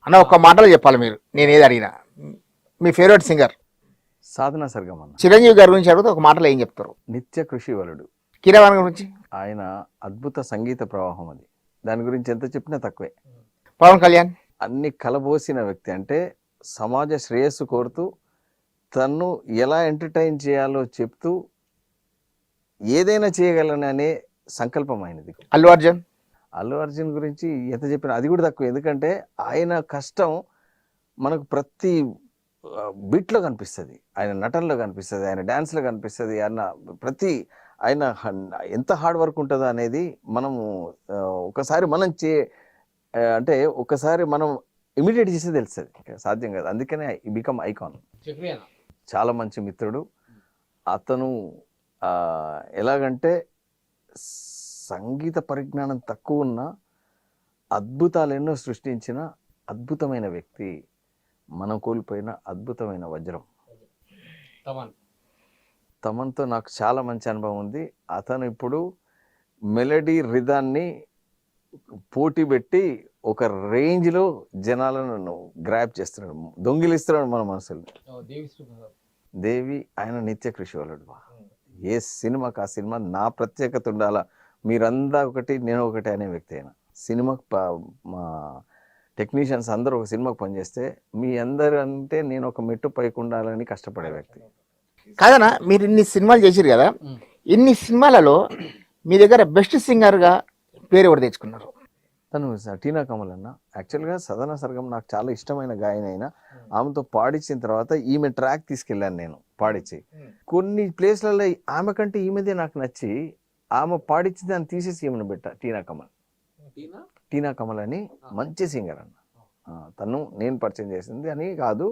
అన్న ఒక్క మాటలో చెప్పాలి మీరు, నేను ఏది అడిగినా. మీ ఫేవరెట్ సింగర్? సాధనా సర్గం అన్న. చిరంజీవి గారి గురించి అడిగితే ఒక మాటలో ఏం చెప్తారు? నిత్య కృషి వలుడు. కీరవాణి గురించి? ఆయన అద్భుత సంగీత ప్రవాహం అది, దాని గురించి ఎంత చెప్పినా తక్కువే. పవన్ కళ్యాణ్? అన్ని కలబోసిన వ్యక్తి, అంటే సమాజ శ్రేయస్సు కోరుతూ తన్ను ఎలా ఎంటర్టైన్ చేయాలో చెప్తూ ఏదైనా చేయగలననే సంకల్పం ఆయనది. అల్లు అర్జున్? అల్లు అర్జున్ గురించి ఎంత చెప్పినా అది కూడా తక్కువ, ఎందుకంటే ఆయన కష్టం మనకు ప్రతి బీట్లో కనిపిస్తుంది, ఆయన నటనలో కనిపిస్తుంది, ఆయన డ్యాన్స్లో కనిపిస్తుంది, ఆయన ఎంత హార్డ్ వర్క్ ఉంటుందో అనేది మనము ఒకసారి అంటే ఒకసారి మనం ఇమిడియేట్ చేస్తే తెలుస్తుంది, సాధ్యం కాదు. అందుకనే బికమ్ ఐకాన్. చాలా మంచి మిత్రుడు అతను. ఎలాగంటే సంగీత పరిజ్ఞానం తక్కువ ఉన్న అద్భుతాలు ఎన్నో సృష్టించిన అద్భుతమైన వ్యక్తి, మనం కోల్పోయిన అద్భుతమైన వజ్రం. తమన్తో నాకు చాలా మంచి అనుభవం ఉంది. అతను ఇప్పుడు మెలడీ రిధాన్ని పోటీ పెట్టి ఒక రేంజ్లో జనాలను గ్రాప్ చేస్తున్నాడు, దొంగిలిస్తున్నాడు మన మనసులు. దేవి ఆయన నిత్య కృషి వలుడు. ఏ సినిమాకి ఆ సినిమా నా ప్రత్యేకత ఉండాలా, మీరంతా ఒకటి నేను ఒకటి అనే వ్యక్తి అయినా. సినిమాకి మా టెక్నీషియన్స్ అందరూ ఒక సినిమాకి పనిచేస్తే మీ అందరూ అంటే నేను ఒక మెట్టు పైకి ఉండాలని కష్టపడే వ్యక్తి. కాదనా, మీరు ఇన్ని సినిమాలు చేసిరు కదా, ఇన్ని సినిమాలలో మీ దగ్గర బెస్ట్ సింగర్గా పేరు ఎవరు తెచ్చుకున్నారు? తను టీనా కమల్ అన్న. యాక్చువల్గా సాధనా సర్గం నాకు చాలా ఇష్టమైన గాయని అయినా ఆమెతో పాడించిన తర్వాత ఈమె ట్రాక్ తీసుకెళ్ళాను నేను పాడించి. కొన్ని ప్లేస్లలో ఆమె కంటే ఈమెదే నాకు నచ్చి ఆమె పాడించి దాన్ని తీసేసి ఈమెను పెట్టా. టీనా కమల్ అని మంచి సింగర్ అన్న. తను నేను పరిచయం చేసింది అని కాదు,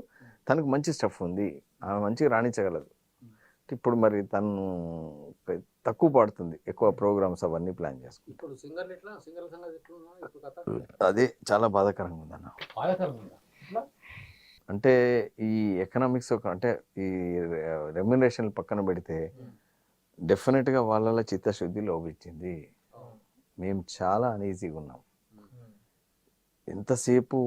తనకు మంచి స్టఫ్ ఉంది, ఆమె మంచిగా రాణించగలదు. ఇప్పుడు మరి తను తక్కువ పాడుతుంది, ఎక్కువ ప్రోగ్రామ్స్ అవన్నీ ప్లాన్ చేసుకుంటాం. అదే చాలా బాధాకరంగా ఉందన్న. అంటే ఈ ఎకనామిక్స్ అంటే ఈ రెమ్యునరేషన్ పక్కన పెడితే డెఫినెట్గా వాళ్ళ చిత్తశుద్ధి లోపించింది. మేము చాలా అనీజీగా ఉన్నాం. ఎంతసేపు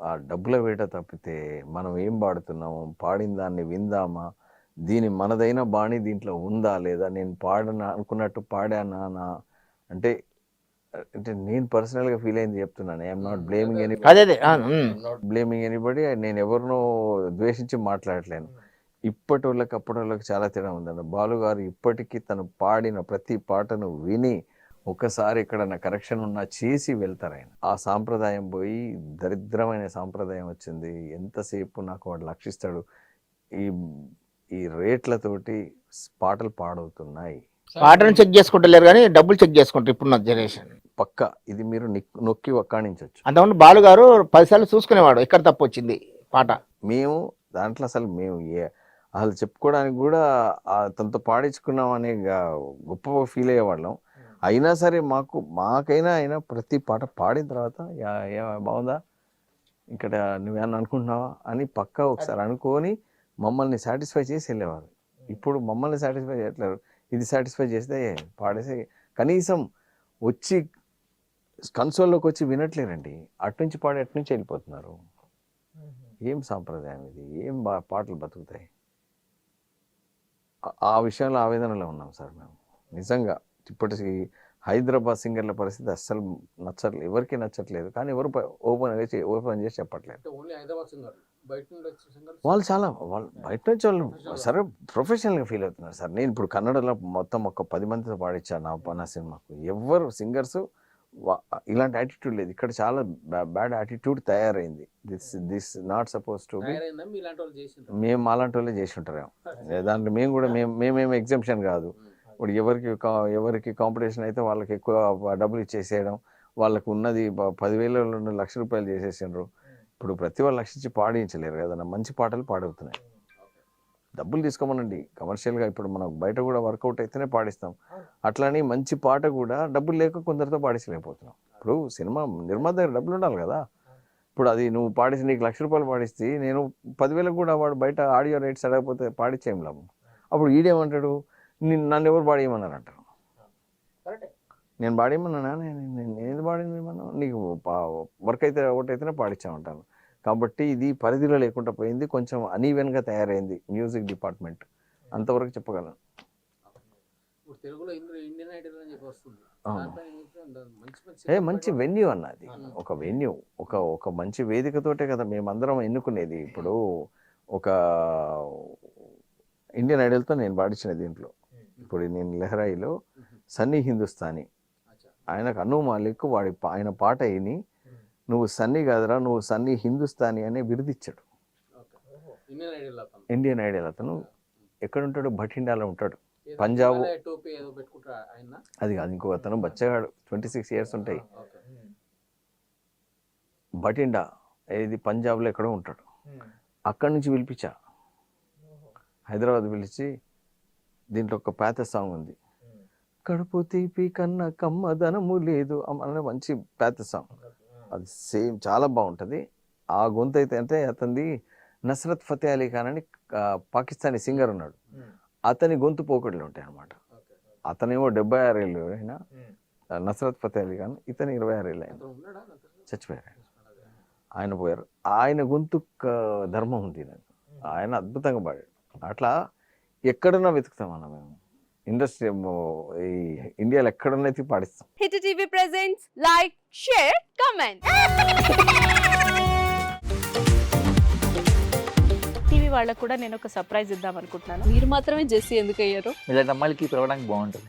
ఆ డబ్బుల వేట తప్పితే మనం ఏం పాడుతున్నాము, పాడిన దాన్ని విందామా, దీని మనదైన బాణి దీంట్లో ఉందా లేదా, నేను అనుకున్నట్టు పాడానా అంటే అంటే నేను పర్సనల్గా ఫీల్ అయింది చెప్తున్నాను. I'm not blaming anybody. నేను ఎవరినో ద్వేషించి మాట్లాడలేను. ఇప్పటి వాళ్ళకి అప్పటి వాళ్ళకి చాలా తేడా ఉందన్న. బాలుగారు ఇప్పటికీ తను పాడిన ప్రతి పాటను విని ఒకసారి ఎక్కడన్నా కరెక్షన్ ఉన్నా చేసి వెళ్తారు ఆయన. ఆ సాంప్రదాయం పోయి దరిద్రమైన సాంప్రదాయం వచ్చింది. ఎంతసేపు నాకు వాడు లక్షిస్తాడు, ఈ రేట్లతోటి పాటలు పాడవుతున్నాయి. పాటను చెక్ చేసుకుంటలేరు కానీ డబ్బులు చెక్ చేసుకుంటారు ఇప్పుడున్న జనరేషన్. పక్క ఇది మీరు నొక్కి ఒక్కాణించవచ్చు. అంతకుముందు బాలు గారు 10 సార్లు చూసుకునేవాడు ఎక్కడ తప్పు వచ్చింది పాట. మేము దాంట్లో మేము అసలు చెప్పుకోవడానికి కూడా తనతో పాడించుకున్నాం అనే గొప్ప ఫీల్ అయ్యేవాళ్ళం. అయినా సరే మాకైనా అయినా ప్రతి పాట పాడిన తర్వాత బాగుందా, ఇక్కడ నువ్వేమన్నా అనుకుంటున్నావా అని పక్కా ఒకసారి అనుకొని మమ్మల్ని సాటిస్ఫై చేసి వెళ్ళేవారు. ఇప్పుడు మమ్మల్ని సాటిస్ఫై చేయట్లేరు. ఇది సాటిస్ఫై చేస్తే పాడేసి కనీసం వచ్చి కన్సోల్లోకి వచ్చి వినట్లేరండి. అటునుంచి పాడి అటునుంచి వెళ్ళిపోతున్నారు. ఏం సాంప్రదాయం ఇది, ఏం పాటలు బతుకుతాయి. ఆ విషయంలో ఆవేదనలో ఉన్నాం సార్ మేము నిజంగా. ఇప్పటికి హైదరాబాద్ సింగర్ల పరిస్థితి అస్సలు నచ్చట్లేదు, ఎవరికి నచ్చట్లేదు. కానీ ఎవరు ఓపెన్ చేసి చెప్పట్లేదు. వాళ్ళు బయట నుంచి వాళ్ళు సరే ప్రొఫెషనల్గా ఫీల్ అవుతున్నారు సార్. నేను ఇప్పుడు కన్నడలో మొత్తం ఒక 10 మందితో పాడించాను నా సినిమాకు. ఎవరు సింగర్స్ ఇలాంటి యాటిట్యూడ్ లేదు. ఇక్కడ చాలా బ్యాడ్ యాటిట్యూడ్ తయారైంది. This not suppose to be. మేము అలాంటి వాళ్ళే చేసి ఉంటారేమో. దాంట్లో మేము కూడా మేమేమి ఎగ్జంప్షన్ కాదు. ఇప్పుడు ఎవరికి కాంపిటీషన్ అయితే వాళ్ళకి ఎక్కువ డబ్బులు ఇచ్చేసేయడం, వాళ్ళకు ఉన్నది 10,000 1,00,000 చేసేసిండ్రు. ఇప్పుడు ప్రతి వాళ్ళు లక్షించి పాడించలేరు కదా, మంచి పాటలు పాడవుతున్నాయి. డబ్బులు తీసుకోమనండి కమర్షియల్గా. ఇప్పుడు మనం బయట కూడా వర్కౌట్ అయితేనే పాడిస్తాం. అట్లని మంచి పాట కూడా డబ్బులు లేక కొందరితో పాడించలేకపోతున్నాం. ఇప్పుడు సినిమా నిర్మాత దగ్గర డబ్బులు ఉండాలి కదా. ఇప్పుడు అది నువ్వు పాడిస్తే నీకు ₹1,00,000 పాడిస్తే నేను 10,000 కూడా వాడు బయట ఆడియో రేట్స్ అడగకపోతే పాడించేం లాభం. అప్పుడు ఈడేమంటాడు, నన్ను ఎవరు పాడేయమన్నారు అంటారు. నేను పాడేమన్నా నేను ఏది పాడింది మనం నీకు వర్క్ అయితే ఒకటైతేనే పాడించామంటాను. కాబట్టి ఇది పరిధిలో లేకుండా పోయింది, కొంచెం అనీవెన్గా తయారైంది మ్యూజిక్ డిపార్ట్మెంట్, అంతవరకు చెప్పగలను. ఇప్పుడు తెలుగులో ఇండియన్ ఐడల్ అని చెప్పి వస్తుంది. మంచి వెన్యూ అన్నది, ఒక వెన్యూ, ఒక మంచి వేదికతోటే కదా మేమందరం ఎన్నుకునేది. ఇప్పుడు ఒక ఇండియన్ ఐడల్తో నేను పాడించిన దీంట్లో, ఇప్పుడు నేను లెహరాయిలో సన్నీ హిందుస్థానీ, ఆయనకు అను మాలిక్ ఆయన పాట అయిని నువ్వు సన్నీ కాదురా నువ్వు సన్నీ హిందుస్థానీ అనే బిరుదిచ్చాడు. ఇండియన్ ఐడల్ అతను ఎక్కడ ఉంటాడు, భటిండాలో ఉంటాడు, పంజాబ్. అది కాదు, ఇంకో అతను బచ్చగాడు, 26 years ఉంటాయి, భటిండా ఇది పంజాబ్లో ఎక్కడో ఉంటాడు. అక్కడి నుంచి పిలిపించా, హైదరాబాద్ పిలిచి, దీంట్లో ఒక పేత సాంగ్ ఉంది, కడుపు తీపి కన్నా కమ్మదనము లేదు అనే మంచి పేత సాంగ్, అది సేమ్ చాలా బాగుంటుంది. ఆ గొంతు అయితే అంటే అతనిది నస్రత్ ఫతే అలీ ఖాన్ అని పాకిస్తానీ సింగర్ ఉన్నాడు, అతని గొంతు పోకడలు ఉంటాయి అన్నమాట. అతనేమో 76 ఏళ్ళు అయినా, నస్రత్ ఫతే అలీ ఖాన్, ఇతను 26 ఏళ్ళు అయినా, చచ్చిపోయారు, ఆయన పోయారు. ఆయన గొంతు ధర్మం ఉంది, ఆయన అద్భుతంగా పాడాడు. అట్లా ఎక్కడున్నా వెతుకుతాం అన్న మేము, ఇండస్ట్రీ ఈ ఇండియాలో ఎక్కడున్నైతే పాడిస్తాం. Hit TV presents like, share, comment. TV వాళ్ళకు కూడా నేను ఒక సర్ప్రైజ్ ఇద్దాం అనుకుంటున్నాను. మీరు మాత్రమే జెస్సీ ఎందుకు అయ్యారు? ఇలాంటి అమ్మాయిలకి పిలవడానికి బాగుంటుంది.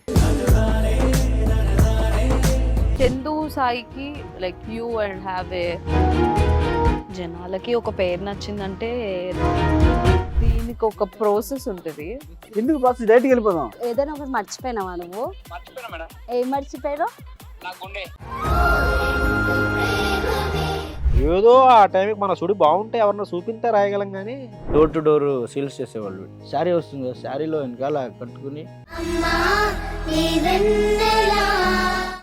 చందు సాయికి like you and have a, జనాలకి ఒక పేరు నచ్చిందంటే దీనికి ఒక ప్రాసెస్ ఉంటుంది. ఎందుకు ప్రాసెస్, డైరెక్ట్కి వెళ్ళిపోదాం. ఏదైనా ఒకటి మర్చిపోయినావా నువ్వు? ఏం మర్చిపోయారు? ఏదో ఆ టైంకి మన సుడి బాగుంటే ఎవరన్నా చూపింటే రాయగలం కానీ డోర్ టు డోర్ సేల్స్ చేసేవాళ్ళు. శారీ వస్తుంది, శారీలో వెనకాల కట్టుకుని